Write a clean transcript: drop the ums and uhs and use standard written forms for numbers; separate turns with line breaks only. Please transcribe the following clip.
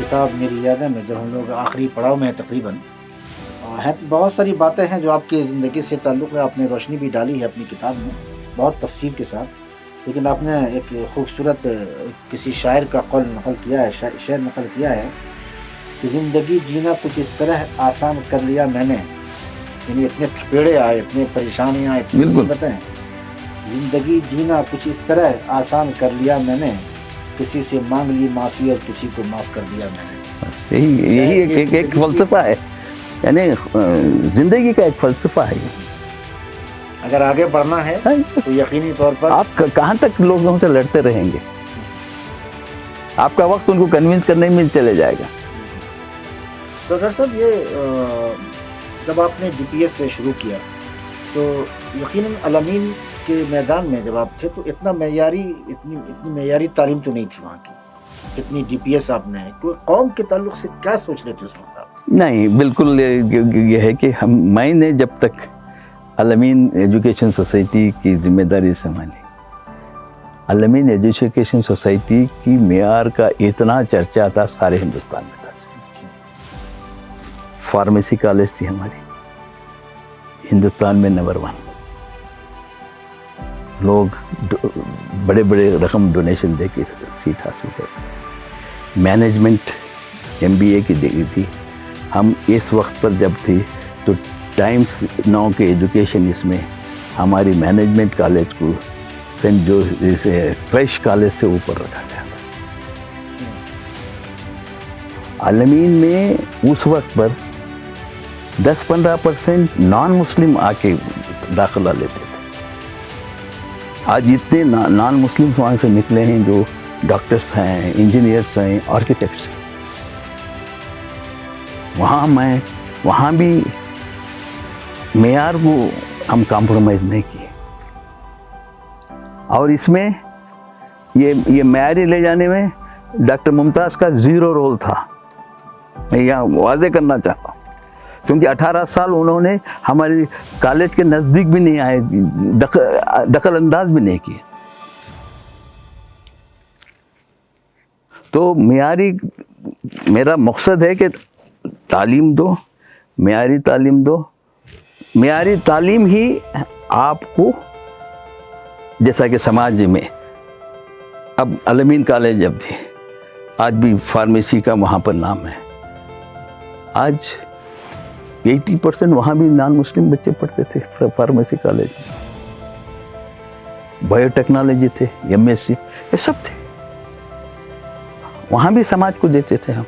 کتاب میری یادیں میں جب ہم لوگ آخری پڑاؤ میں ہیں تقریباً، ہے بہت ساری باتیں ہیں جو آپ کی زندگی سے تعلق ہے، آپ نے روشنی بھی ڈالی ہے اپنی کتاب میں بہت تفصیل کے ساتھ، لیکن آپ نے ایک خوبصورت کسی شاعر کا قول نقل کیا ہے، شعر نقل کیا ہے کہ زندگی جینا کچھ اس طرح آسان کر لیا میں نے، یعنی اتنے تھپیڑے آئے، اتنے پریشانیاں، اتنی مصیبتیں، زندگی جینا کچھ اس طرح آسان کر لیا میں نے، کسی سے مانگ لی معافی اور کسی کو معاف کر دیا میں نے۔
بس یہی ایک فلسفہ ہے، یعنی زندگی کا ایک فلسفہ ہے۔
اگر آگے بڑھنا ہے تو یقینی طور پر
آپ کہاں تک لوگوں سے لڑتے رہیں گے؟ آپ کا وقت ان کو کنونس کرنے میں چلے جائے گا۔
تو ڈاکٹر صاحب، یہ جب آپ نے ڈی پی ایس سے شروع کیا تو یقیناً علامین کے میدان میں جب آپ تھے تو اتنی معیاری تعلیم تو نہیں تھی وہاں کی، اتنی ڈی پی ایس آپ نے، کوئی قوم کے تعلق سے کیا سوچ رہے تھے اس وقت آپ؟
نہیں، بالکل یہ ہے کہ میں نے جب تک علامین ایجوکیشن سوسائٹی کی ذمہ داری سنبھالی، علامین ایجوکیشن سوسائٹی کی معیار کا اتنا چرچا تھا سارے ہندوستان میں تھا۔ فارمیسی کالج تھی ہماری ہندوستان میں نمبر 1، لوگ بڑے بڑے رقم ڈونیشن دے کے سیٹ حاصل کر سکتے۔ مینجمنٹ MBA کی ڈگری تھی، ہم اس وقت پر جب تھی تو ٹائمز نو کے ایجوکیشن اس میں ہماری مینجمنٹ کالج کو سینٹ جوزف کریش کالج سے اوپر رکھا گیا تھا۔ علامین میں اس وقت پر 10-15% نان مسلم آ کے داخلہ لیتے تھے۔ آج اتنے نان مسلم وہاں سے نکلے ہیں جو ڈاکٹرس ہیں، انجینئرس ہیں، آرکیٹیکٹس ہیں۔ وہاں بھی معیار کو ہم کمپرومائز نہیں کیے، اور اس میں یہ معیاری لے جانے میں ڈاکٹر ممتاز کا 0 رول تھا، میں یہاں واضح کرنا چاہتا ہوں، کیونکہ 18 سال انہوں نے ہماری کالج کے نزدیک بھی نہیں آئے، دخل انداز بھی نہیں کیے۔ تو میرا مقصد ہے کہ تعلیم دو، معیاری تعلیم دو۔ معیاری تعلیم ہی آپ کو، جیسا کہ سماج میں اب علامین کالج جب تھی، آج بھی فارمیسی کا وہاں پر نام ہے، آج 80% وہاں بھی نان مسلم بچے پڑھتے تھے فارمیسی کالج میں، بایو ٹیکنالوجی تھے، MSc، یہ سب تھے، وہاں بھی سماج کو دیتے تھے ہم۔